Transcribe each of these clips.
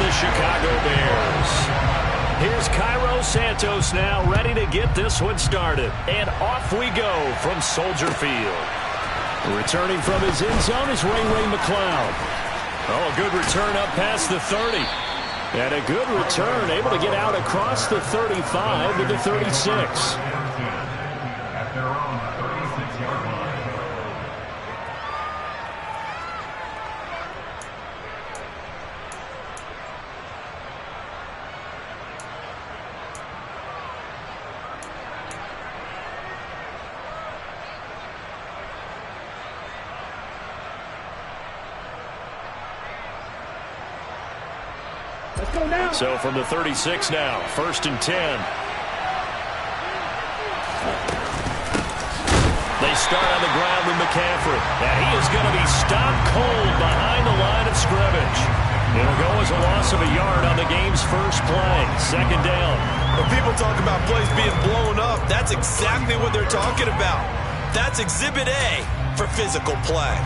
the Chicago Bears. Here's Cairo Santos now ready to get this one started. And off we go from Soldier Field. Returning from his end zone is Ray McCloud. Oh, a good return up past the 30. And a good return, able to get out across the 35 to the 36. So from the 36 now, 1st and 10. They start on the ground with McCaffrey. And he is going to be stopped cold behind the line of scrimmage. It'll go as a loss of a yard on the game's first play. 2nd down. When people talk about plays being blown up, that's exactly what they're talking about. That's Exhibit A for physical play.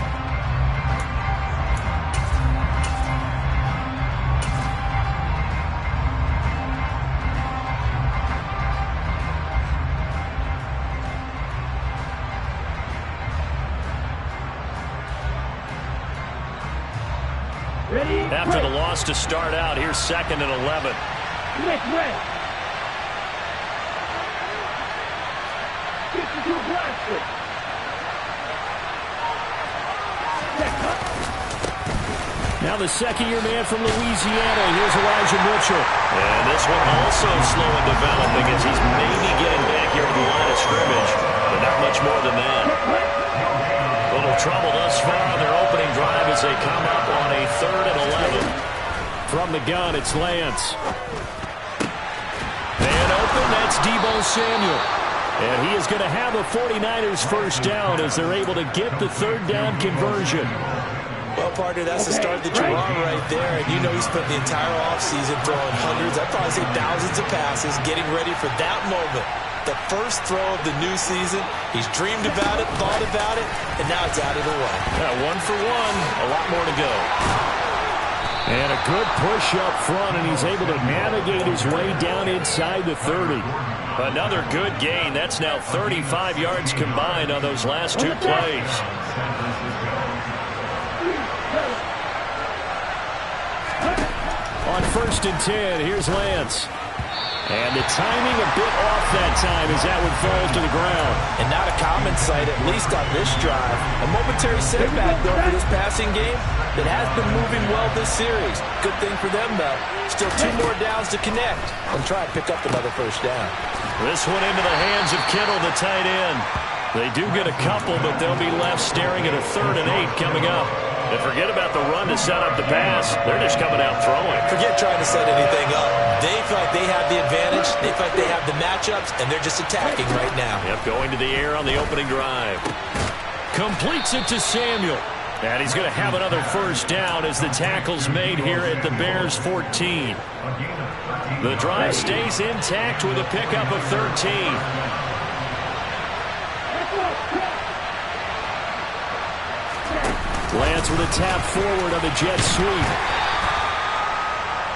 After the loss to start out, here's 2nd and 11. Now the second-year man from Louisiana. Here's Elijah Mitchell. And this one also slow in developing as he's maybe getting back here to the line of scrimmage, but not much more than that. Little trouble thus far on their opening drive as they come up on a 3rd and 11. From the gun, it's Lance. And open, that's Deebo Samuel. And he is going to have a 49ers first down as they're able to get the 3rd down conversion. Well, partner, that's the start that you want right there. And you know he spent the entire offseason throwing hundreds, I'd probably say thousands of passes, getting ready for that moment. The first throw of the new season. He's dreamed about it, thought about it, and now it's out of the way. Yeah, 1 for 1, a lot more to go. And a good push up front, and he's able to navigate his way down inside the 30. Another good gain. That's now 35 yards combined on those last 2 plays. On 1st and 10, here's Lance. And the timing a bit off that time as that one falls to the ground. And not a common sight, at least on this drive. A momentary setback, though, for this passing game that has been moving well this series. Good thing for them, though. Still 2 more downs to connect and try and pick up another first down. This one into the hands of Kittle, the tight end. They do get a couple, but they'll be left staring at a 3rd and 8 coming up. And forget about the run to set up the pass. They're just coming out throwing. Forget trying to set anything up. They feel like they have the advantage. They feel like they have the matchups, and they're just attacking right now. Yep, going to the air on the opening drive. Completes it to Samuel. And he's going to have another first down as the tackle's made here at the Bears 14. The drive stays intact with a pickup of 13. Lance with a tap forward on the jet sweep.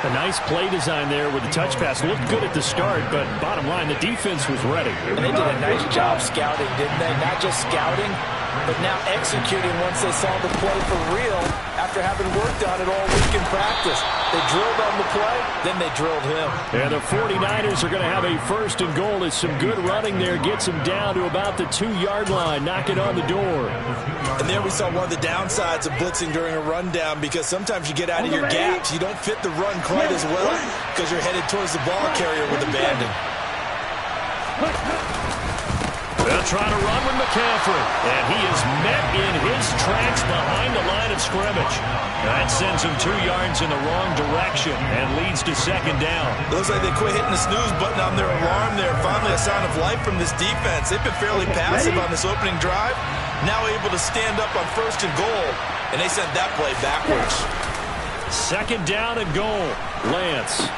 A nice play design there with the touch pass. Looked good at the start, but bottom line, the defense was ready. And they did a nice job scouting, didn't they? Not just scouting, but now executing once they saw the play for real after having worked on it all week in practice. They drilled on the play, then they drilled him. And the 49ers are going to have a 1st and goal as some good running there gets them down to about the 2-yard line, knocking on the door. And there we saw one of the downsides of blitzing during a rundown, because sometimes you get out of your gaps. You don't fit the run quite as well because you're headed towards the ball carrier with abandon. They'll try to run with McCaffrey, and he is met in his tracks behind the line of scrimmage. That sends him 2 yards in the wrong direction and leads to 2nd down. It looks like they quit hitting the snooze button on their alarm there. Finally a sign of life from this defense. They've been fairly passive on this opening drive. Now able to stand up on 1st and goal, and they sent that play backwards. 2nd down and goal. Lance.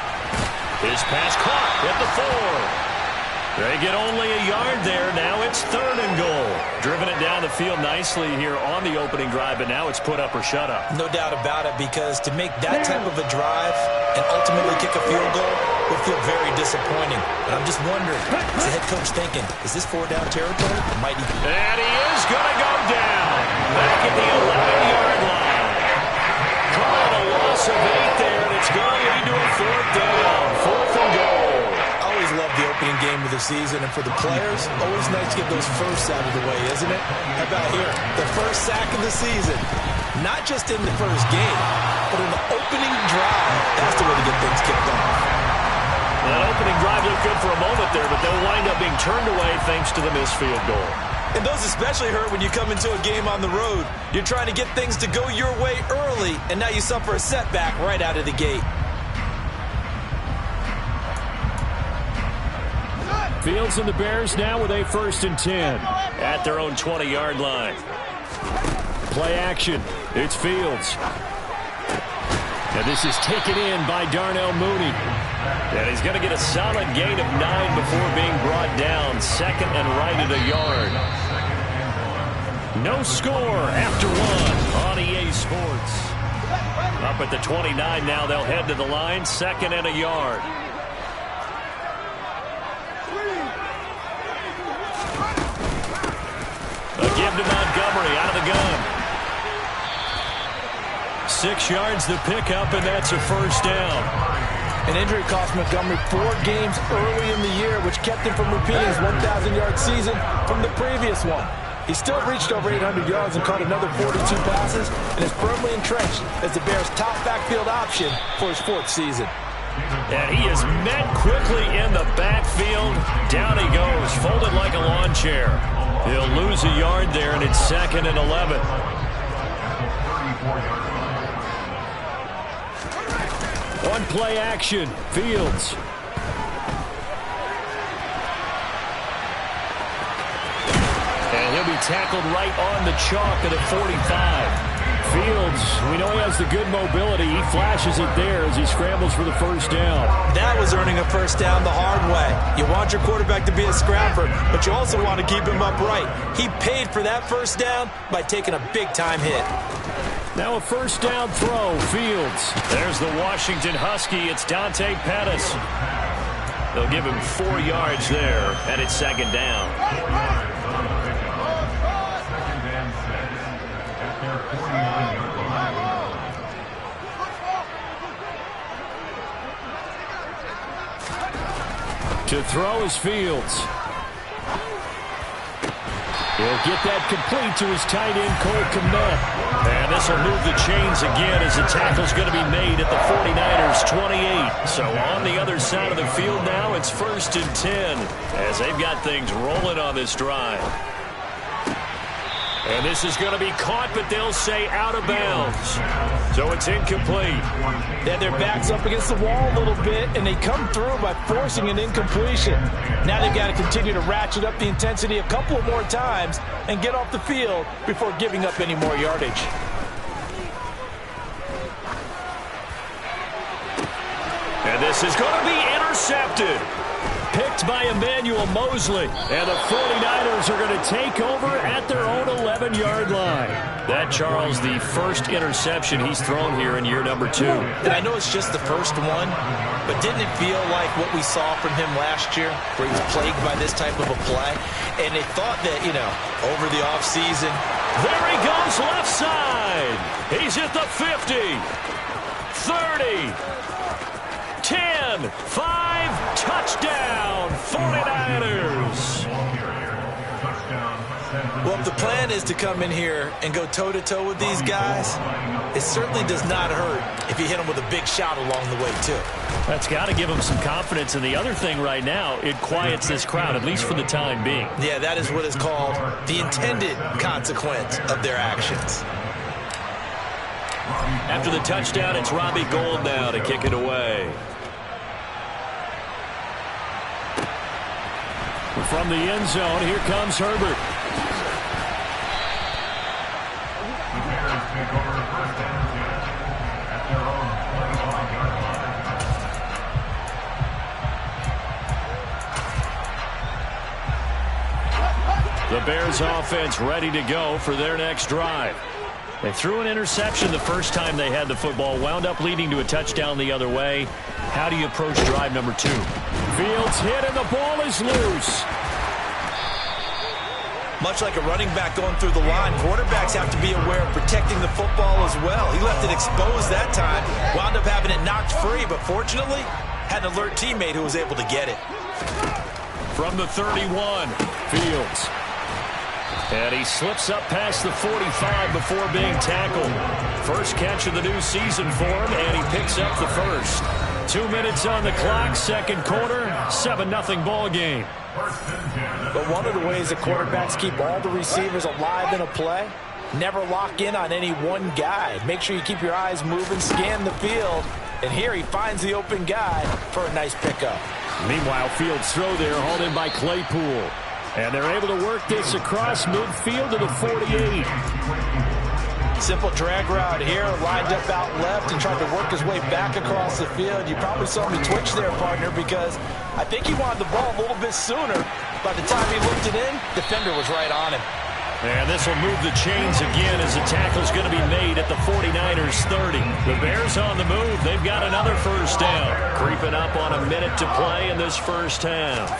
His pass caught at the 4. They get only a yard there. Now it's 3rd and goal. Driven it down the field nicely here on the opening drive, but now it's put up or shut up. No doubt about it, because to make that type of a drive and ultimately kick a field goal would feel very disappointing. But I'm just wondering, is the head coach thinking, is this 4-down territory? Or might he... And he is going to go down. Back at the 11-yard line. Call it a loss of 8 there, and it's going to lead to a 4th down. 4th and goal. Love the opening game of the season, and for the players, always nice to get those firsts out of the way, isn't it? How about here? The first sack of the season. Not just in the first game, but in the opening drive. That's the way to get things kicked off. That opening drive looked good for a moment there, but they'll wind up being turned away thanks to the missed field goal. And those especially hurt when you come into a game on the road. You're trying to get things to go your way early, and now you suffer a setback right out of the gate. Fields and the Bears now with a 1st and 10 at their own 20-yard line. Play action. It's Fields. And this is taken in by Darnell Mooney. And he's going to get a solid gain of 9 before being brought down. 2nd and right at a yard. No score after 1 on EA Sports. Up at the 29 now, they'll head to the line. 2nd and a yard. A give to Montgomery out of the gun. 6 yards the pickup, and that's a 1st down. An injury cost Montgomery 4 games early in the year, which kept him from repeating his 1,000-yard season from the previous one. He still reached over 800 yards and caught another 42 passes, and is firmly entrenched as the Bears' top backfield option for his 4th season. And he is met quickly in the backfield. Down he goes, folded like a lawn chair. He'll lose a yard there, and it's 2nd and 11. On play action, Fields. And he'll be tackled right on the chalk at a 45. Fields, we know he has the good mobility. He flashes it there as he scrambles for the 1st down. That was earning a 1st down the hard way. You want your quarterback to be a scrapper, but you also want to keep him upright. He paid for that 1st down by taking a big-time hit. Now a 1st down throw, Fields. There's the Washington Husky. It's Dante Pettis. They'll give him 4 yards there, and it's 2nd down. To throw is Fields. He'll get that complete to his tight end, Cole Kmet. And this will move the chains again as the tackle's going to be made at the 49ers' 28. So on the other side of the field now, it's 1st and 10 as they've got things rolling on this drive. And this is going to be caught, but they'll say out of bounds. So it's incomplete. They had their backs up against the wall a little bit, and they come through by forcing an incompletion. Now they've got to continue to ratchet up the intensity a couple of more times and get off the field before giving up any more yardage. And this is going to be intercepted. Picked by Emmanuel Mosley. And the 49ers are going to take over at their own 11-yard line. That, Charles, the 1st interception he's thrown here in year number 2. And I know it's just the 1st one, but didn't it feel like what we saw from him last year, where he was plagued by this type of a play? And they thought that, over the offseason. There he goes left side. He's at the 50, 30, 10, 5, touchdown, 49ers. Well, if the plan is to come in here and go toe-to-toe with these guys, it certainly does not hurt if you hit them with a big shot along the way, too. That's got to give them some confidence. And the other thing right now, it quiets this crowd, at least for the time being. Yeah, that is what is called the intended consequence of their actions. After the touchdown, it's Robbie Gould now to kick it away. From the end zone, here comes Herbert. The Bears offense ready to go for their next drive. They threw an interception the first time they had the football, wound up leading to a touchdown the other way. How do you approach drive number 2? Fields hit and the ball is loose. Much like a running back going through the line, quarterbacks have to be aware of protecting the football as well. He left it exposed that time, wound up having it knocked free, but fortunately had an alert teammate who was able to get it. From the 31, Fields. And he slips up past the 45 before being tackled. First catch of the new season for him, and he picks up the first. 2 minutes on the clock, second quarter, 7-0 ball game. But one of the ways that quarterbacks keep all the receivers alive in a play, never lock in on any one guy. Make sure you keep your eyes moving, scan the field, and here he finds the open guy for a nice pickup. Meanwhile, Fields' throw there hauled in by Claypool. And they're able to work this across midfield to the 48. Simple drag route here, lined up out left and tried to work his way back across the field. You probably saw me twitch there, partner, because I think he wanted the ball a little bit sooner. By the time he looked it in, defender was right on him. And this will move the chains again as the tackle's going to be made at the 49ers 30. The Bears on the move. They've got another first down. Creeping up on a minute to play in this first half.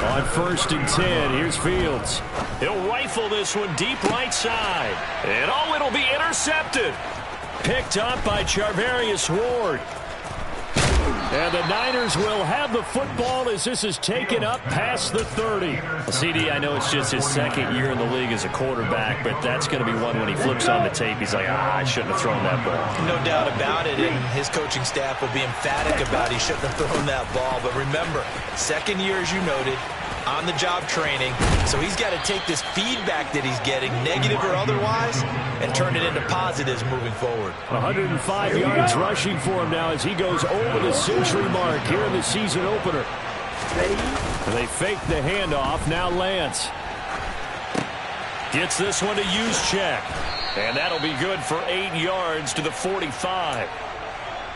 On 1st and 10, here's Fields. He'll rifle this one deep right side. And oh, it'll be intercepted. Picked up by Charvarius Ward. And the Niners will have the football as this is taken up past the 30. Well, CD, I know it's just his second year in the league as a quarterback, but that's going to be one when he flips on the tape. He's like, I shouldn't have thrown that ball. No doubt about it, and his coaching staff will be emphatic about he shouldn't have thrown that ball. But remember, second year, as you noted, on-the-job training, so he's got to take this feedback that he's getting, negative or otherwise, and turn it into positives moving forward. 105 yards rushing for him now as he goes over the century mark here in the season opener. They fake the handoff. Now Lance gets this one to Juszczyk, and that'll be good for 8 yards to the 45.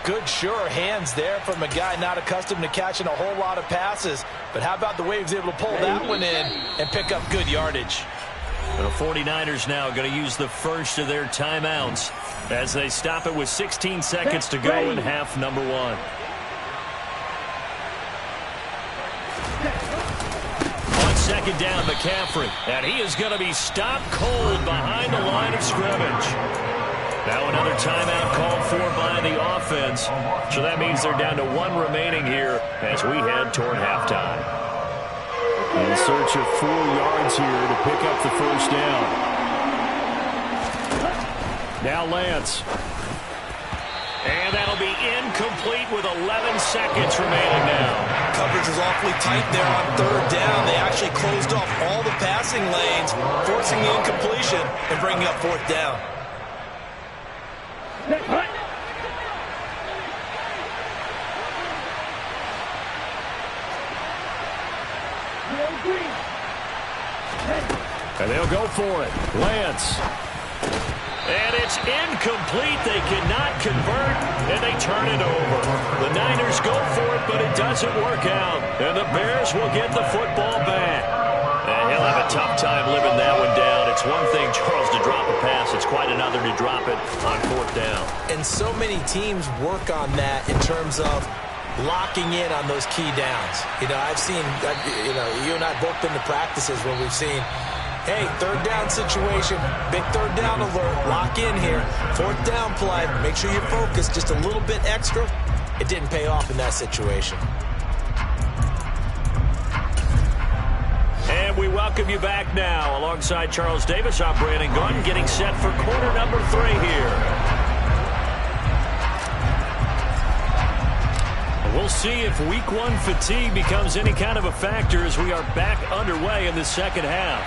Good, sure hands there from a guy not accustomed to catching a whole lot of passes. But how about the way he was able to pull that one in and pick up good yardage? The 49ers now going to use the first of their timeouts as they stop it with 16 seconds to go in half number 1. On second down, McCaffrey. And he is going to be stopped cold behind the line of scrimmage. Now another timeout called for by the offense. So that means they're down to 1 remaining here as we head toward halftime. In search of 4 yards here to pick up the first down. Now Lance. And that'll be incomplete with 11 seconds remaining now. Coverage was awfully tight there on third down. They actually closed off all the passing lanes, forcing the incompletion and bringing up fourth down. And they'll go for it. Lance. And it's incomplete. They cannot convert, and they turn it over. The Niners go for it, but it doesn't work out. And the Bears will get the football back. And he'll have a tough time living that one down. It's one thing, Charles, to drop a pass. It's quite another to drop it on fourth down. And so many teams work on that in terms of locking in on those key downs. You know, I've seen, you and I both been to practices where we've seen, hey, third down situation, big third down alert, lock in here, fourth down play, make sure you focus just a little bit extra. It didn't pay off in that situation. And we welcome you back now. Alongside Charles Davis, I'm Brandon Gaudin, getting set for quarter number 3 here. We'll see if week 1 fatigue becomes any kind of a factor as we are back underway in the second half.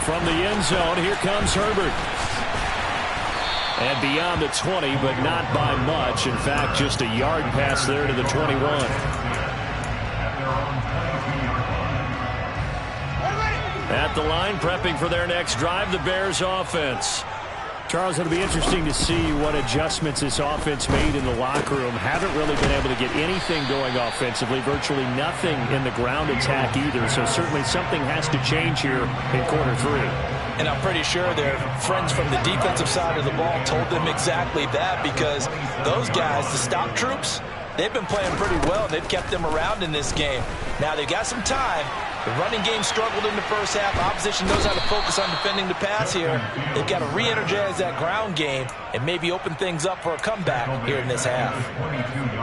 From the end zone, here comes Herbert. And beyond the 20, but not by much. In fact, just a yard pass there to the 21. At the line, prepping for their next drive, the Bears offense. Charles, it'll be interesting to see what adjustments this offense made in the locker room. Haven't really been able to get anything going offensively, virtually nothing in the ground attack either. So certainly something has to change here in quarter 3. And I'm pretty sure their friends from the defensive side of the ball told them exactly that, because those guys, the stock troops, they've been playing pretty well. They've kept them around in this game. Now they've got some time. The running game struggled in the first half. Opposition knows how to focus on defending the pass here. They've got to re-energize that ground game and maybe open things up for a comeback here in this half.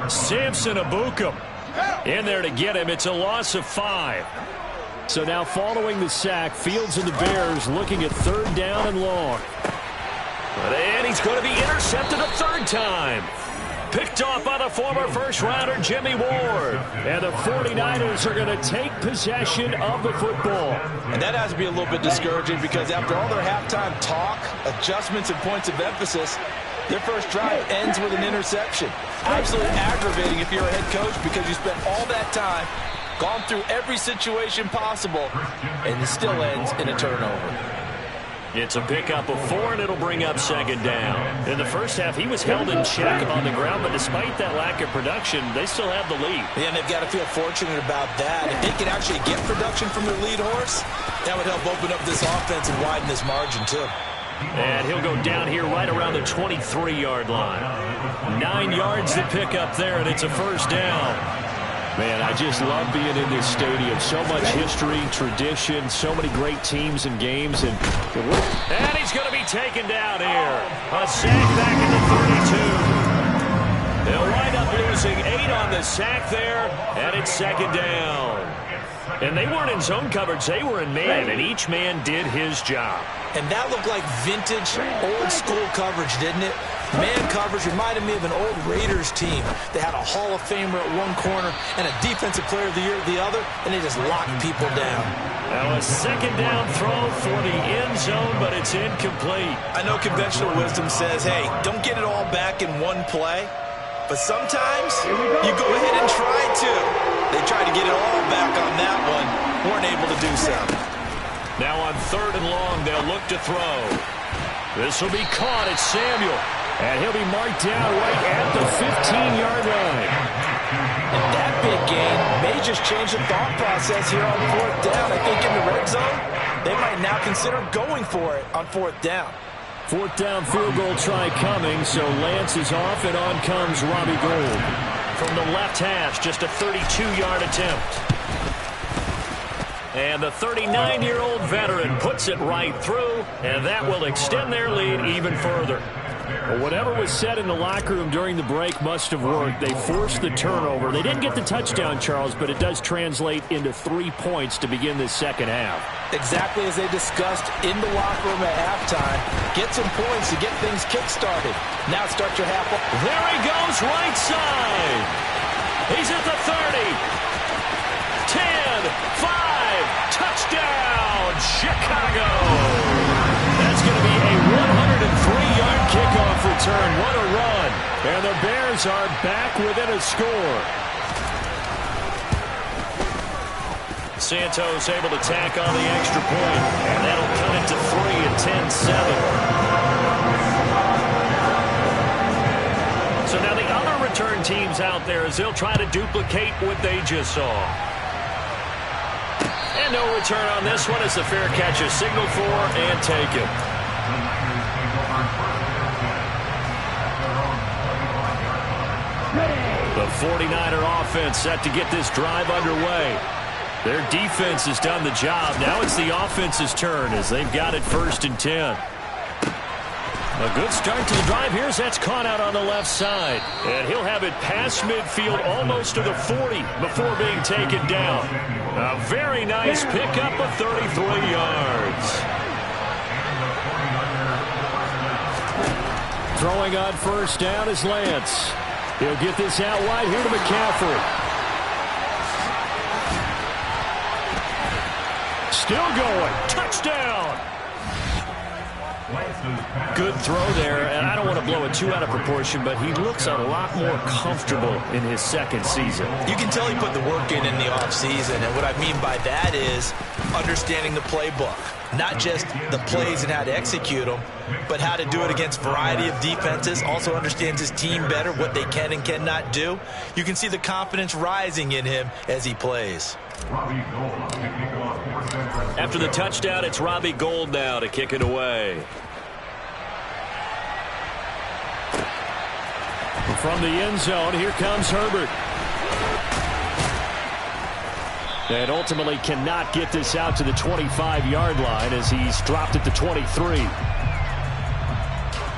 Samson Ebukam in there to get him. It's a loss of 5. So now following the sack, Fields and the Bears looking at 3rd down and long. And he's going to be intercepted a 3rd time. Picked off by the former first-rounder Jimmy Ward. And the 49ers are going to take possession of the football. And that has to be a little bit discouraging, because after all their halftime talk, adjustments, and points of emphasis, their first drive ends with an interception. Absolutely aggravating if you're a head coach, because you spent all that time, gone through every situation possible, and it still ends in a turnover. It's a pickup of 4, and it'll bring up 2nd down. In the first half, he was held in check on the ground, but despite that lack of production, they still have the lead. Yeah, and they've got to feel fortunate about that. If they can actually get production from their lead horse, that would help open up this offense and widen this margin, too. And he'll go down here right around the 23-yard line. 9 yards to pick up there, and it's a 1st down. Man, I just love being in this stadium. So much history, tradition, so many great teams and games. And he's going to be taken down here. A sack back in the 32. They'll wind up losing 8 on the sack there, and it's 2nd down. And they weren't in zone coverage. They were in man, and each man did his job. And that looked like vintage, old-school coverage, didn't it? Man coverage reminded me of an old Raiders team. They had a Hall of Famer at one corner and a Defensive Player of the Year at the other, and they just locked people down. Now a 2nd down throw for the end zone, but it's incomplete. I know conventional wisdom says, hey, don't get it all back in one play, but sometimes you go ahead and try to. They tried to get it all back on that one, weren't able to do so. Now on 3rd and long, they'll look to throw. This will be caught. It's Samuel. And he'll be marked down right at the 15-yard line. And that big gain may just change the thought process here on 4th down. I think in the red zone, they might now consider going for it on 4th down. 4th down field goal try coming, so Lance is off, and on comes Robbie Gould. From the left hash, just a 32-yard attempt. And the 39-year-old veteran puts it right through, and that will extend their lead even further. Well, whatever was said in the locker room during the break must have worked. They forced the turnover. They didn't get the touchdown, Charles, but it does translate into 3 points to begin this 2nd half. Exactly as they discussed in the locker room at halftime. Get some points to get things kick-started. Now start your half. There he goes, right side. He's at the 30. 10, 5, touchdown, Chicago. That's going to be a 103-yard kickoff return. What a run. And the Bears are back within a score. Santos able to tack on the extra point, and that'll cut it to 3 at 10-7. So now the other return teams out there, as they'll try to duplicate what they just saw. And no return on this one as the fair catch is signaled for and taken. The 49er offense set to get this drive underway. Their defense has done the job. Now it's the offense's turn as they've got it 1st and 10. A good start to the drive here as that's caught out on the left side. And he'll have it past midfield almost to the 40 before being taken down. A very nice pickup of 33 yards. Throwing on 1st down is Lance. He'll get this out wide here to McCaffrey. Still going. Touchdown. Good throw there, and I don't want to blow it too out of proportion, but he looks a lot more comfortable in his 2nd season. You can tell he put the work in the offseason, and what I mean by that is understanding the playbook. Not just the plays and how to execute them, but how to do it against a variety of defenses. Also understands his team better, what they can and cannot do. You can see the confidence rising in him as he plays. After the touchdown, it's Robbie Gould now to kick it away. From the end zone, here comes Herbert. And ultimately cannot get this out to the 25-yard line as he's dropped it to 23.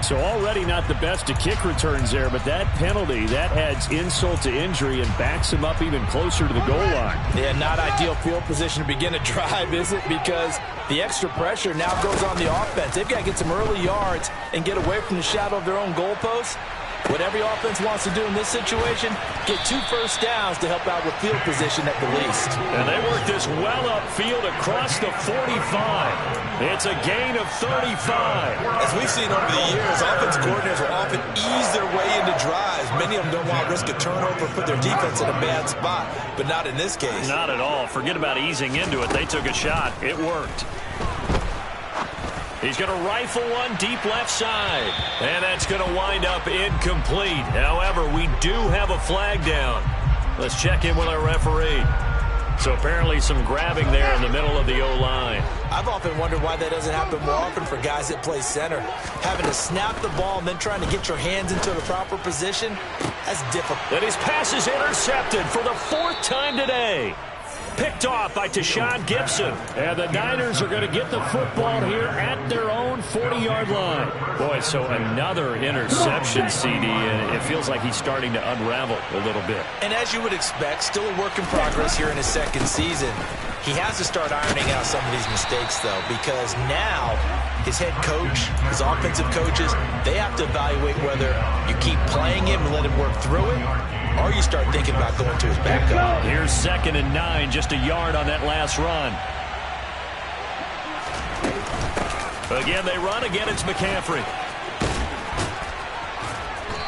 So already not the best of kick returns there, but that penalty, that adds insult to injury and backs him up even closer to the goal line. Yeah, not ideal field position to begin a drive, is it? Because the extra pressure now goes on the offense. They've got to get some early yards and get away from the shadow of their own goalposts. What every offense wants to do in this situation, get 2 first downs to help out with field position at the least. And they work this well upfield across the 45. It's a gain of 35. As we've seen over the years, offensive coordinators will often ease their way into drives. Many of them don't want to risk a turnover or put their defense in a bad spot, but not in this case. Not at all. Forget about easing into it. They took a shot. It worked. He's going to rifle one deep left side. And that's going to wind up incomplete. However, we do have a flag down. Let's check in with our referee. So apparently some grabbing there in the middle of the O-line. I've often wondered why that doesn't happen more often for guys that play center. Having to snap the ball and then trying to get your hands into the proper position, that's difficult. And his pass is intercepted for the 4th time today. Picked off by Tashawn Gibson. And the Niners are going to get the football here at their own 40-yard line. Boy, so another interception, CD, and it feels like he's starting to unravel a little bit. And as you would expect, still a work in progress here in his 2nd season. He has to start ironing out some of these mistakes, though, because now his head coach, his offensive coaches, they have to evaluate whether you keep playing him and let him work through it, or you start thinking about going to his backup. Here's 2nd and 9, just a yard on that last run. Again, they run. Again, it's McCaffrey.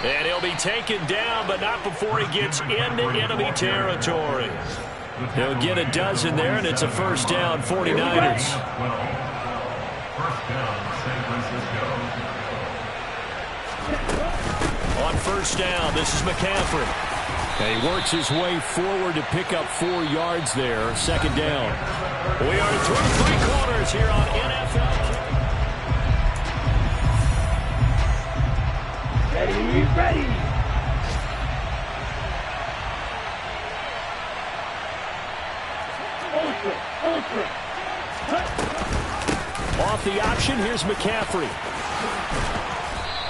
And he'll be taken down, but not before he gets into enemy territory. He'll get a dozen there, and it's a first down, 49ers. On first down, this is McCaffrey. And he works his way forward to pick up 4 yards there. 2nd down. We are through 3 quarters here on NFL. Ready. Ultra. Off the option, here's McCaffrey.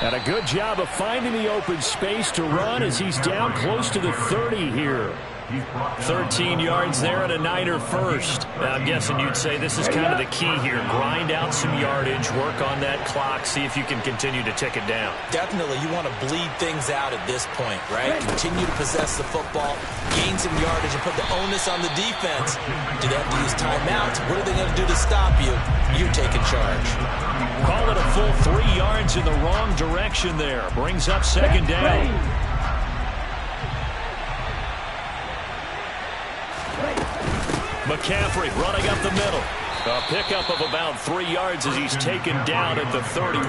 And a good job of finding the open space to run as he's down close to the 30 here. 13 yards there and a Niner first. Now, I'm guessing you'd say this is kind of the key here. Grind out some yardage, work on that clock, see if you can continue to tick it down. Definitely, you want to bleed things out at this point, right? Continue to possess the football, gain some yardage, and put the onus on the defense. Do they have to use timeouts? What are they going to do to stop you? You're taking charge. Call it a full 3 yards in the wrong direction there. Brings up 2nd down. McCaffrey running up the middle. A pickup of about 3 yards as he's taken down at the 31.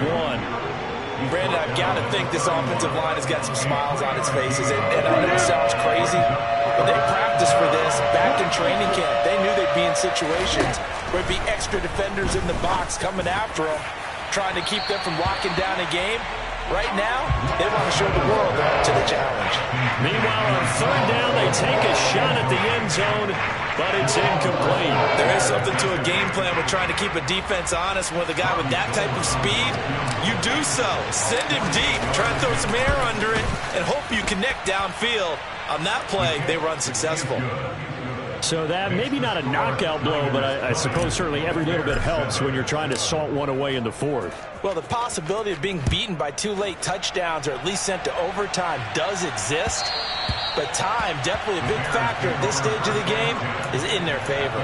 Brandon, I've got to think this offensive line has got some smiles on its faces. And I know it sounds crazy, but they practiced for this back in training camp. They knew they'd be in situations where it'd be extra defenders in the box coming after them, trying to keep them from locking down a game. Right now, they want to show the world they're up to the challenge. Meanwhile, on 3rd down, they take a shot at the end zone, but it's incomplete. There is something to a game plan with trying to keep a defense honest. With a guy with that type of speed, you do so. Send him deep, try to throw some air under it, and hope you connect downfield. On that play, they were unsuccessful. So that, maybe not a knockout blow, but I suppose certainly every little bit helps when you're trying to salt one away in the 4th. Well, the possibility of being beaten by 2 late touchdowns or at least sent to overtime does exist. But time, definitely a big factor at this stage of the game, is in their favor.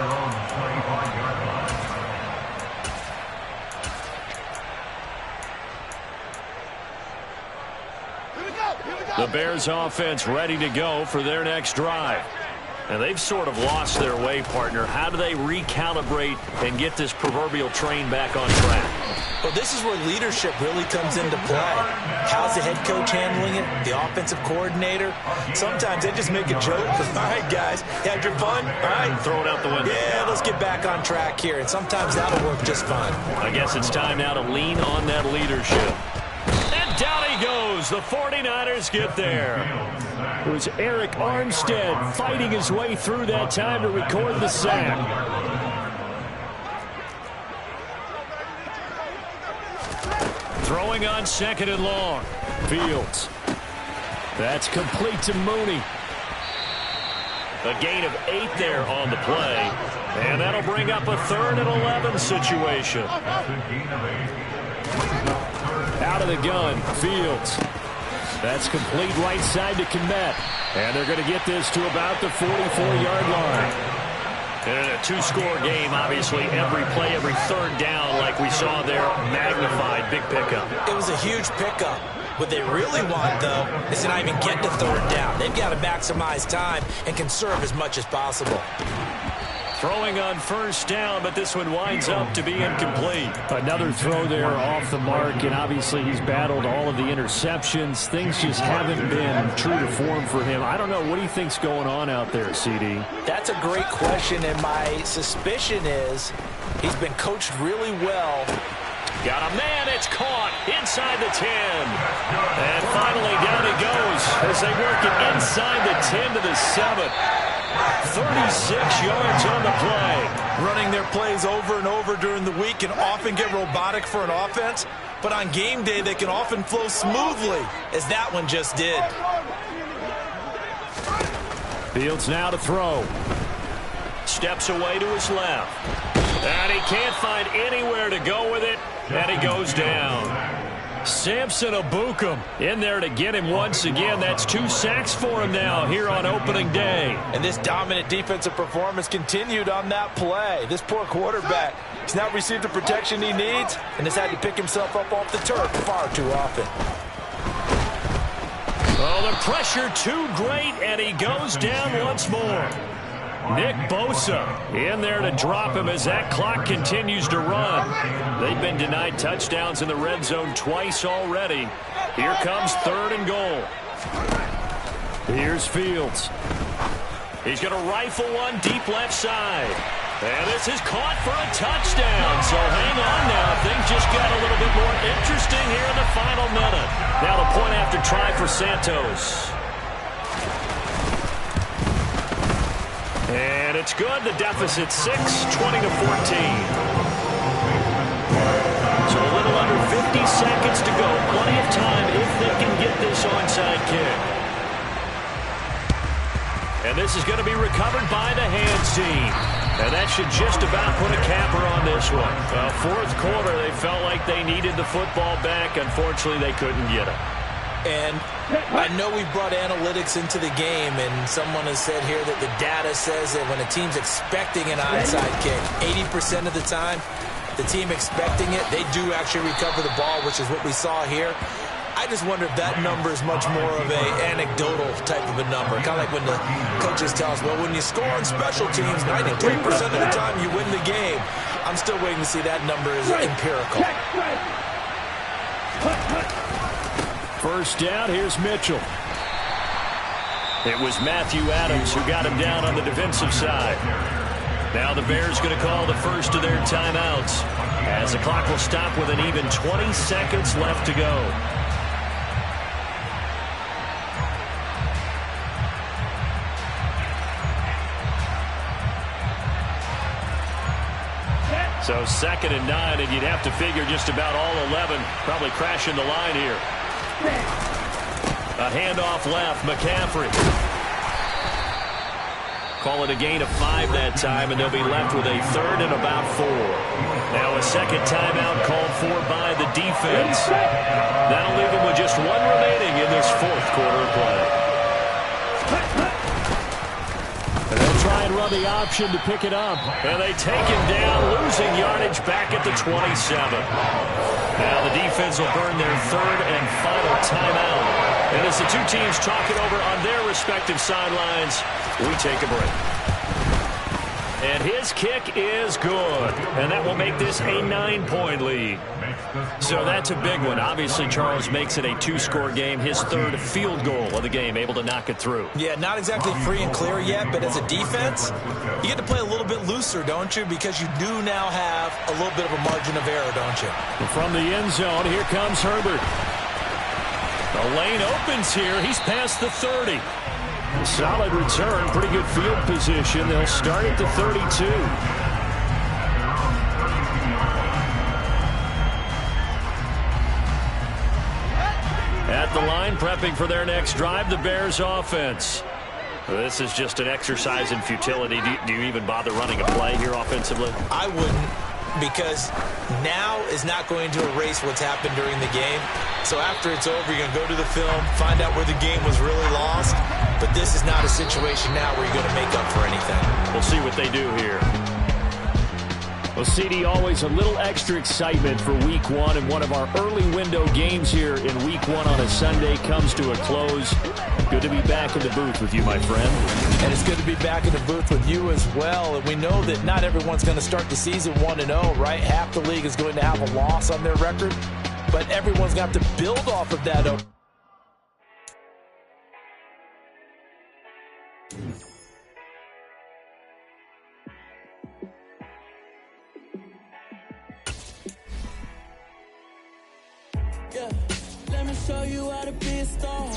The Bears offense ready to go for their next drive. And they've sort of lost their way, partner. How do they recalibrate and get this proverbial train back on track? Well, this is where leadership really comes into play. How's the head coach handling it? The offensive coordinator? Sometimes they just make a joke. All right, guys, you had your fun? All right. Throw it out the window. Yeah, let's get back on track here. And sometimes that'll work just fine. I guess it's time now to lean on that leadership. And down he goes. The 49ers get there. It was Eric Armstead fighting his way through that time to record the sack. Throwing on 2nd and long. Fields. That's complete to Mooney. A gain of 8 there on the play. And that'll bring up a 3rd and 11 situation. Out of the gun, Fields. That's complete right side to Kmet. And they're going to get this to about the 44-yard line. And a 2-score game, obviously, every play, every 3rd down, like we saw there, magnified, big pickup. It was a huge pickup. What they really want, though, is to not even get to 3rd down. They've got to maximize time and conserve as much as possible. Throwing on 1st down, but this one winds up to be incomplete. Another throw there off the mark, and obviously he's battled all of the interceptions. Things just haven't been true to form for him. I don't know. What do you think's going on out there, CD? That's a great question, and my suspicion is he's been coached really well. Got a man, it's caught inside the 10. And finally down he goes as they work it inside the 10 to the 7. 36 yards on the play. Running their plays over and over during the week can often get robotic for an offense, but on game day they can often flow smoothly, as that one just did. Fields now to throw. Steps away to his left. And he can't find anywhere to go with it, and he goes down. Samson Ebukam in there to get him once again. That's 2 sacks for him now here on opening day. And this dominant defensive performance continued on that play. This poor quarterback, he's not received the protection he needs and has had to pick himself up off the turf far too often. Oh, the pressure too great, and he goes down once more. Nick Bosa in there to drop him as that clock continues to run. They've been denied touchdowns in the red zone twice already. Here comes 3rd and goal. Here's Fields. He's going to rifle one deep left side. And this is caught for a touchdown. So hang on now. Things just got a little bit more interesting here in the final minute. Now the point after try for Santos. And it's good. The deficit 6, 20-14. So a little under 50 seconds to go. Plenty of time if they can get this onside kick. And this is going to be recovered by the hands team. And that should just about put a capper on this one. 4th quarter, they felt like they needed the football back. Unfortunately, they couldn't get it. And I know we've brought analytics into the game, and someone has said here that the data says that when a team's expecting an onside kick, 80% of the time, the team expecting it, they do actually recover the ball, which is what we saw here. I just wonder if that number is much more of an anecdotal type of a number. Kind of like when the coaches tell us, well, when you score on special teams, 93% of the time you win the game. I'm still waiting to see that number is empirical. 1st down, here's Mitchell. It was Matthew Adams who got him down on the defensive side. Now the Bears going to call the first of their timeouts as the clock will stop with an even 20 seconds left to go. So 2nd and 9, and you'd have to figure just about all 11 probably crashing the line here. A handoff left, McCaffrey. Call it a gain of 5 that time, and they'll be left with a 3rd and about 4. Now a second timeout called for by the defense. That'll leave them with just 1 remaining in this 4th quarter of play. And they'll try and run the option to pick it up. And they take him down, losing yardage back at the 27. Now the defense will burn their 3rd and final timeout And as the two teams talk it over on their respective sidelines, we take a break. And his kick is good. And that will make this a 9-point lead. So that's a big one. Obviously, Charles makes it a 2-score game. His third field goal of the game, able to knock it through. Yeah, not exactly free and clear yet, but as a defense, you get to play a little bit looser, don't you? Because you do now have a little bit of a margin of error, don't you? From the end zone, here comes Herbert. The lane opens here. He's past the 30. Solid return, pretty good field position. They'll start at the 32. At the line, prepping for their next drive, the Bears offense. This is just an exercise in futility. Do you even bother running a play here offensively? I wouldn't, because now is not going to erase what's happened during the game. So after it's over, you're going to go to the film, find out where the game was really lost. But this is not a situation now where you're going to make up for anything. We'll see what they do here. Well, CD, always a little extra excitement for Week 1, and one of our early window games here in Week 1 on a Sunday comes to a close. Good to be back in the booth with you, my friend. And it's good to be back in the booth with you as well. And we know that not everyone's going to start the season 1-0, right? Half the league is going to have a loss on their record, but everyone's going to have to build off of that. Yeah, let me show you how to be a star.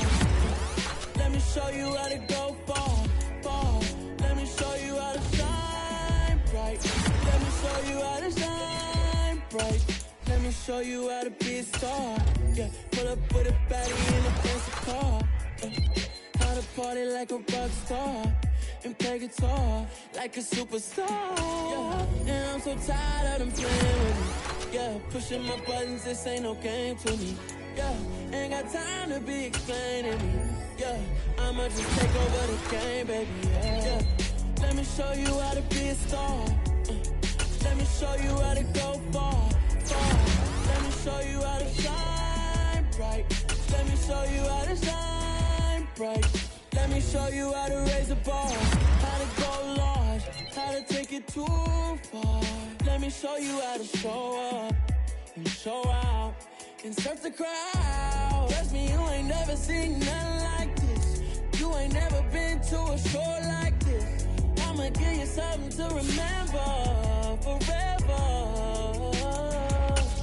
Let me show you how to go far, far. Let me show you how to shine bright. Let me show you how to shine bright. Let me show you how to be a star. Yeah, pull up with a baddie in a fancy car. How to party like a rock star and play guitar like a superstar. Yeah, and I'm so tired of them playing with me. Yeah, pushing my buttons, this ain't no game to me. Yeah, ain't got time to be explaining me. Yeah, I'ma just take over the game, baby. Yeah, let me show you how to be a star. Let me show you how to go far, far. Let me show you how to shine bright. Let me show you how to shine bright. Let me show you how to raise the bar, how to go large, how to take it too far. Let me show you how to show up and show out and surf the crowd. Trust me, you ain't never seen nothing like this. You ain't never been to a show like this. I'ma give you something to remember forever.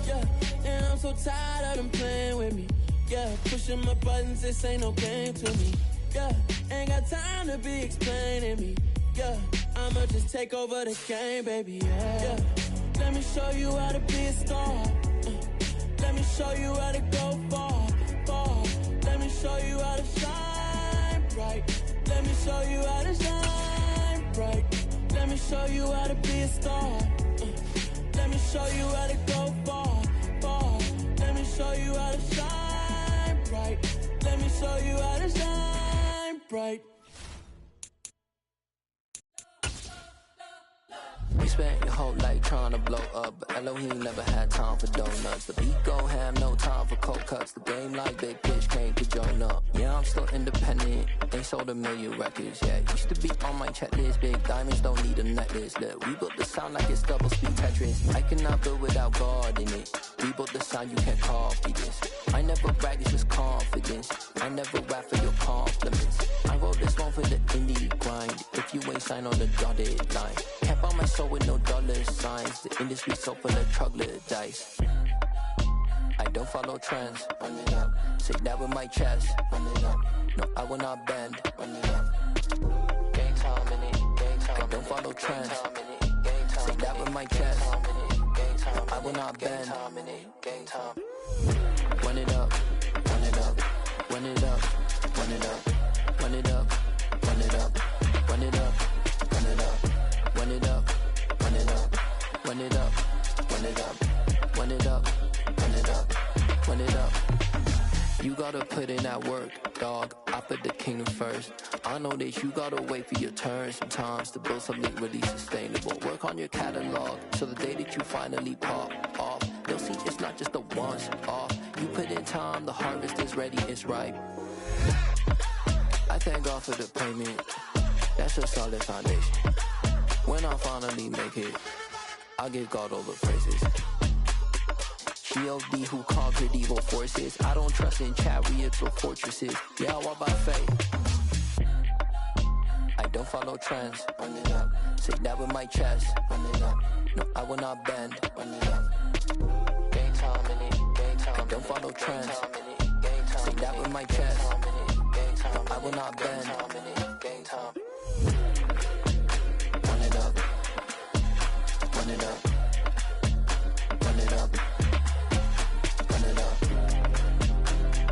Yeah, and I'm so tired of them playing with me. Yeah, pushing my buttons, this ain't no game to me. Yeah, ain't got time to be explaining me. Yeah, I'ma just take over the game, baby. Yeah, let me show you how to be a star. Let me show you how to go far, far. Let me show you how to shine bright. Let me show you how to shine bright. Let me show you how to be a star. Let me show you how to go far, far. Let me show you how to shine bright. Let me show you how to shine bright. You spent your whole life trying to blow up, but Elohim never had time for donuts. The beat go ham, no time for cold cuts. The game like Big Pitch came to join up. Yeah, I'm still independent, ain't sold 1 million records yet. Used to be on my checklist, big diamonds don't need a necklace. Look, we built the sound like it's double speed Tetris. I cannot build without God in it. We built the sound, you can't copy this. I never brag, it's just confidence. I never rap for your compliments. I wrote this one for the indie grind. If you ain't signed on the dotted line, can't buy my soul with no dollar signs. The industry so full of troglodytes. I don't follow trends. Run it up. Say that with my chest. Run it up. No, I will not bend. Run it up. Gang time in it. Gang time. I don't follow trends. Say that with my chest. No, I will not bend. Gang time. Run it up. Run it up. Run it up. Run it up. Run it up. Run it up. Run it up. Run it up. Run it up. Run it up. Run it up. Run it up. Run it up. Run it up. Run it up. You gotta put in that work, dog. I put the kingdom first. I know that you gotta wait for your turn sometimes to build something really sustainable. Work on your catalog so the day that you finally pop off, you'll see it's not just a once off. You put in time, the harvest is ready, it's ripe. I thank God for the payment, that's a solid foundation. When I finally make it, I'll give God all the praises. G.O.D. who conquered evil forces. I don't trust in chariots or fortresses. Yeah, I walk by faith. I don't follow trends. Run it up. Say that with my chest. Run it up. No, I will not bend. Run it up. Game time in it. Game time. I don't follow trends. Say that with my chest. No, I will not bend. Game time. Run it up. Run it up. Run it up. Run it up.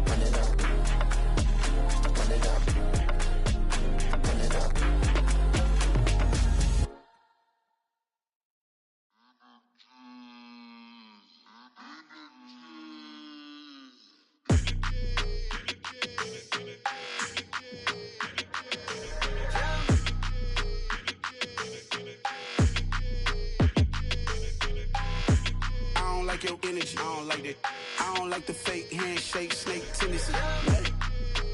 Run it up. Run it up. Run it up. Your energy, I don't like that. I don't like the fake handshake, snake tendency.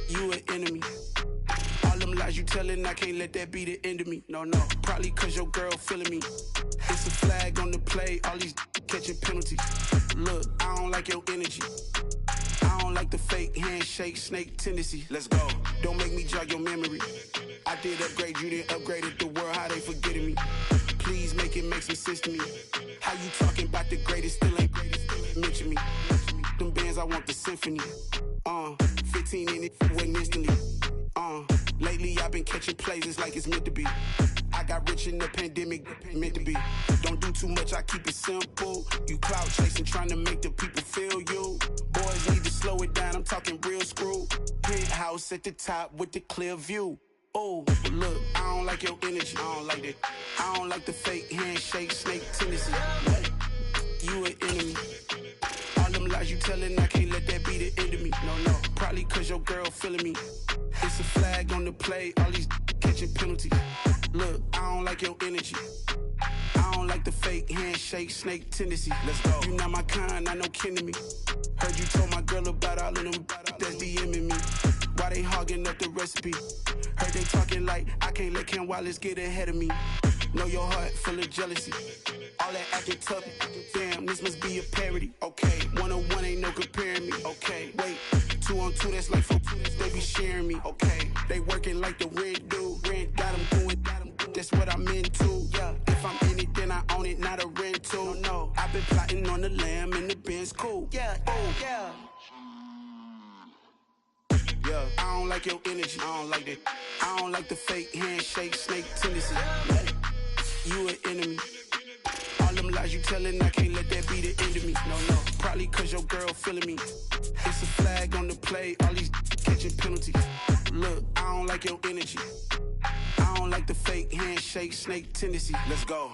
You an enemy. All them lies you telling, I can't let that be the end of me. No, probably cause your girl feeling me. It's a flag on the play, all these catching penalties. Look, I don't like your energy. I don't like the fake handshake, snake tendency. Let's go. Don't make me jog your memory. I did upgrade, you didn't upgrade it. The world, how they forgetting me. Please make it make some sense to me. How you talking about the greatest, still ain't greatest, still ain't mention me. Them bands, I want the symphony. 15 in it, went instantly. Lately I've been catching plays, it's like it's meant to be. I got rich in the pandemic, meant to be. Don't do too much, I keep it simple. You clout chasing, trying to make the people feel you. Boys need to slow it down, I'm talking real screw. Penthouse at the top with the clear view. Oh, look, I don't like your energy, I don't like that. I don't like the fake handshake, snake tendency. You an enemy. All them lies you telling, I can't let that be the end of me. No, probably cause your girl feeling me. It's a flag on the play, all these catching penalties. Look, I don't like your energy. I don't like the fake handshake, snake tendency. Let's go. You not my kind, I know kin to me. Heard you told my girl about all of them that's DMing me. Why they hogging up the recipe? Heard they talking like I can't let Ken Wallace get ahead of me. Know your heart full of jealousy. All that acting tough, damn, this must be a parody. Okay, 1-on-1 ain't no comparing me. Okay, wait, 2-on-2, that's like 4-2, they be sharing me. Okay, they working like the rent do. Rent got them doing, that's what I'm into. Yeah, if I'm in it, then I own it, not a rental. No, I've been plotting on the lamb and the Benz cool. Yeah, oh, yeah. Yeah, I don't like your energy, I don't like that. I don't like the fake handshake, snake tendency. You an enemy. All them lies you telling, I can't let that be the end of me. No, probably cause your girl feeling me. It's a flag on the play, all these catching penalties. Look, I don't like your energy. I don't like the fake handshake, snake tendency. Let's go.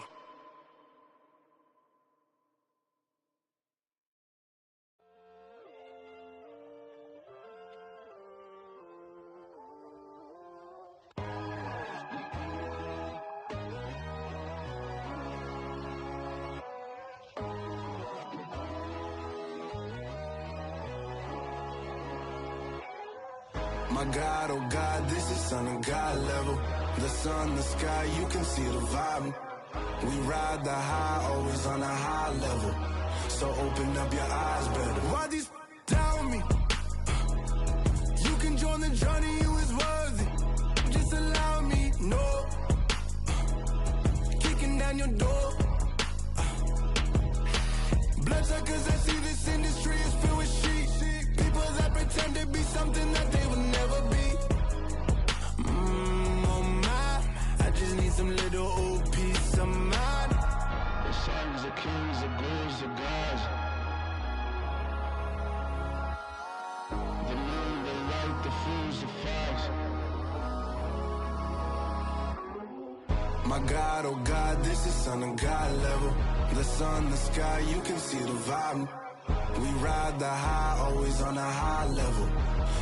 My God, oh God, this is Son of God level. The sun, the sky, you can see the vibe. We ride the high, always on a high level. So open up your eyes better. Why these tell me? You can join the journey, you is worthy. Just allow me, no. Kicking down your door. Bloodsuckers, I see this industry is filled with sheep. People that pretend to be something that they will never be. Oh my, I just need some little old peace of mind. The sons of kings, the bulls of gods. The moon, the light, the fools, the facts. My God, oh God, this is Son of God level. The sun, the sky, you can see the vibe. We ride the high, always on a high level.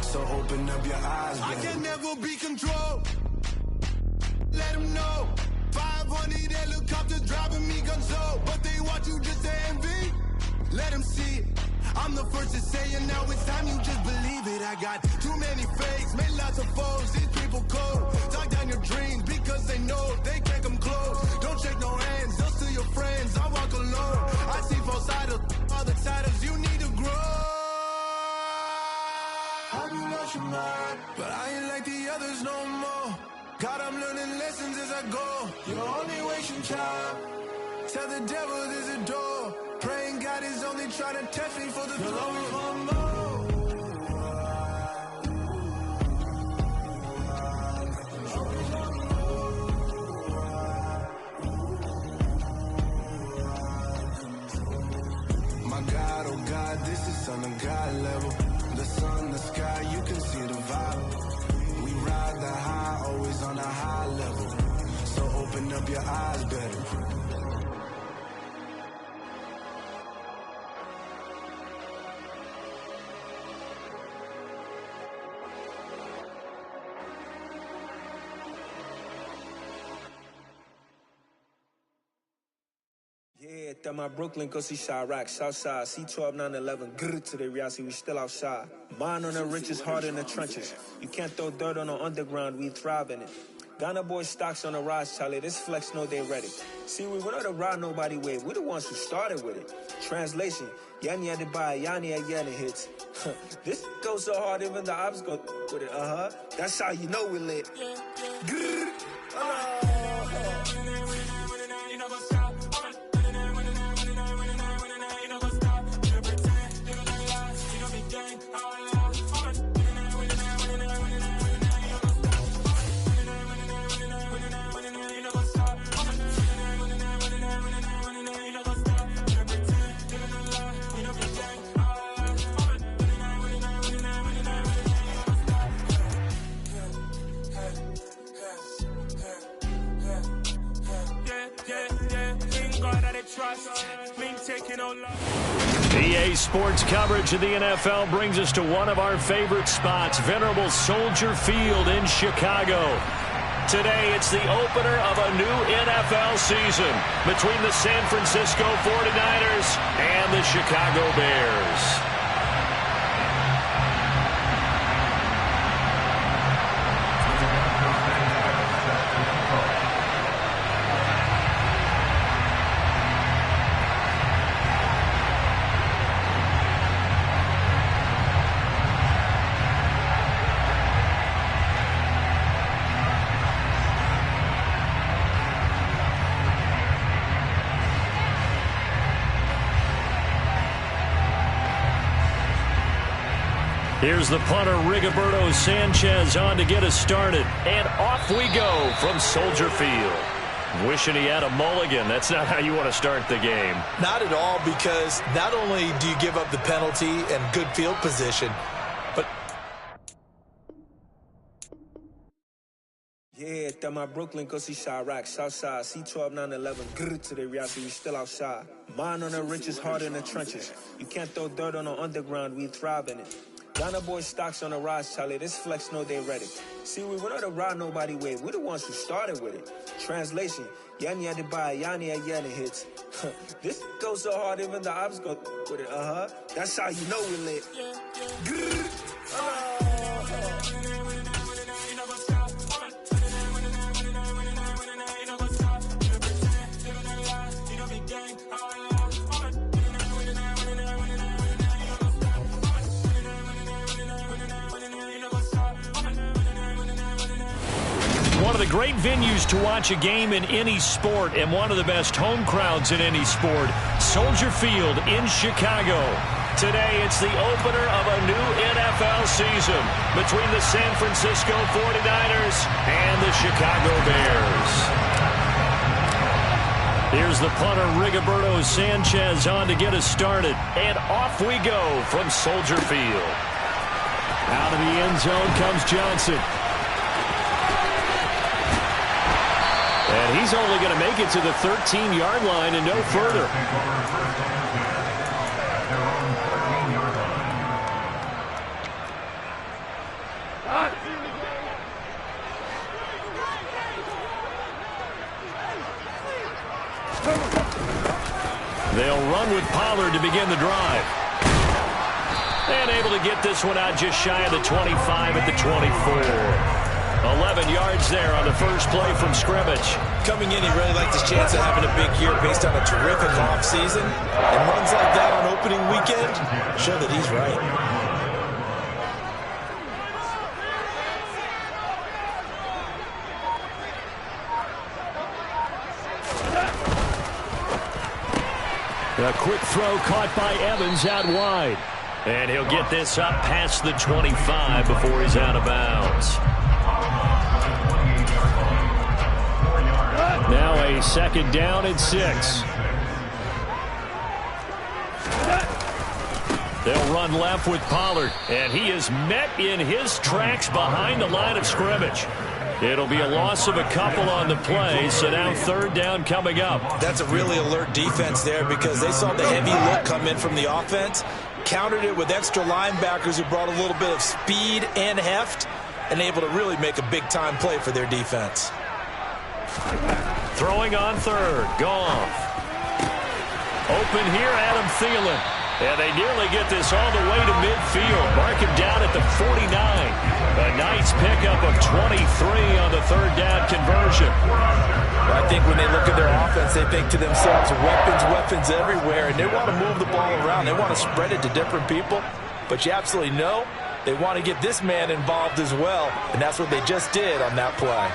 So open up your eyes, baby. I can never be controlled. Let them know. 500 helicopters driving me gonzo. But they want you just to envy. let them see it. I'm the first to say it, now it's time you just believe it. I got too many fakes, made lots of foes, these people cold. Talk down your dreams because they know they can't come close. Don't shake no hands, they'll steal your friends, I walk alone. I see false idols, other titles, you need to grow. Have you lost your mind? But I ain't like the others no more. God, I'm learning lessons as I go. You're only wasting time. Tell the devil there's a door. Praying God is only trying to test me for the throne. My God, oh God, this is on a God level. The sun, the sky, you can see the vibe. We ride the high, always on a high level. So open up your eyes better. Yeah, that my Brooklyn, go see Chirac, Southside, C12, 911, grrr to the reality, we still outside. Mine on the riches, hard in the trenches. You can't throw dirt on the underground, we thrive in it. Ghana boys stocks on the rise, Charlie, this flex know they ready. See, we not a ride nobody wave, we the ones who started with it. Translation, Yanni had to buy, Yanni had Yanni hits. This goes so hard, even the ops go with it, That's how you know we lit. Grrr. EA Sports coverage of the NFL brings us to one of our favorite spots, venerable Soldier Field in Chicago. Today, it's the opener of a new NFL season between the San Francisco 49ers and the Chicago Bears. Here's the punter, Rigoberto Sanchez, on to get us started. And off we go from Soldier Field. Wishing he had a mulligan. That's not how you want to start the game. Not at all, because not only do you give up the penalty and good field position, but... Yeah, that my Brooklyn, go see Chirac, Southside, C12, 911, grrr to the reality, we still outside. Mine on the riches, hard in the trenches. You can't throw dirt on the underground, we thrive in it. Ghana boys stocks on the rise, Charlie, this flex know they ready. See, we not a ride nobody wave, we the ones who started with it. Translation, Yanni had to buy, Yanni had Yanni hits. This goes so hard, even the ops go with it, That's how you know we lit. Grrr. One of the great venues to watch a game in any sport, and one of the best home crowds in any sport, Soldier Field in Chicago. Today, it's the opener of a new NFL season between the San Francisco 49ers and the Chicago Bears. Here's the punter, Rigoberto Sanchez, on to get us started. And off we go from Soldier Field. Out of the end zone comes Johnson. And he's only going to make it to the 13-yard line and no further. They'll run run with Pollard to begin the drive. And able to get this one out just shy of the 25 at the 24. 11 yards there on the first play from scrimmage. Coming in, he really liked his chance of having a big year based on a terrific offseason. And runs like that on opening weekend show that he's right. A quick throw caught by Evans out wide. And he'll get this up past the 25 before he's out of bounds. Now a second down and 6. They'll run left with Pollard, and he is met in his tracks behind the line of scrimmage. It'll be a loss of a couple on the play, so now third down coming up. That's a really alert defense there because they saw the heavy look come in from the offense, countered it with extra linebackers who brought a little bit of speed and heft, and able to really make a big-time play for their defense. Throwing on third, Goff. Open here, Adam Thielen. And they nearly get this all the way to midfield. Mark him down at the 49. A nice pickup of 23 on the third down conversion. I think when they look at their offense, they think to themselves, weapons everywhere, and they want to move the ball around. They want to spread it to different people. But you absolutely know they want to get this man involved as well, and that's what they just did on that play.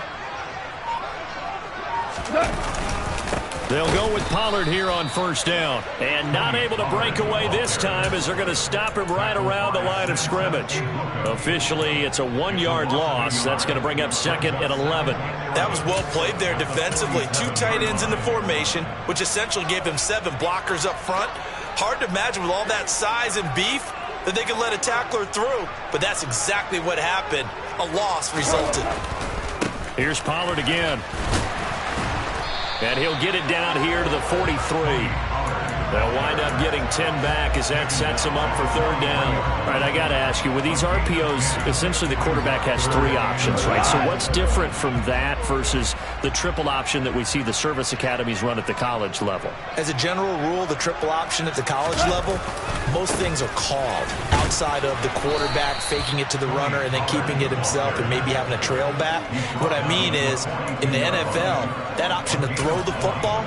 They'll go with Pollard here on first down. And not able to break away this time as they're going to stop him right around the line of scrimmage. Officially, it's a 1-yard loss. That's going to bring up second and 11. That was well played there defensively. 2 tight ends in the formation, which essentially gave him 7 blockers up front. Hard to imagine with all that size and beef that they could let a tackler through. But that's exactly what happened. A loss resulted. Here's Pollard again. And he'll get it down here to the 43. They'll wind up getting 10 back as that sets him up for third down. All right, I got to ask you, with these RPOs, essentially the quarterback has 3 options, right? So what's different from that versus the triple option that we see the service academies run at the college level? As a general rule, the triple option at the college level, most things are called outside of the quarterback faking it to the runner and then keeping it himself and maybe having a trail back. What I mean is, in the NFL, that option to throw the football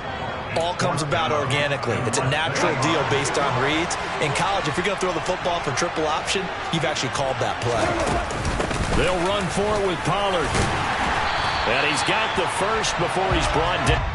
all comes about organically. It's a natural deal based on reads. In college, if you're going to throw the football for triple option, you've actually called that play. They'll run for it with Pollard. And he's got the first before he's brought down.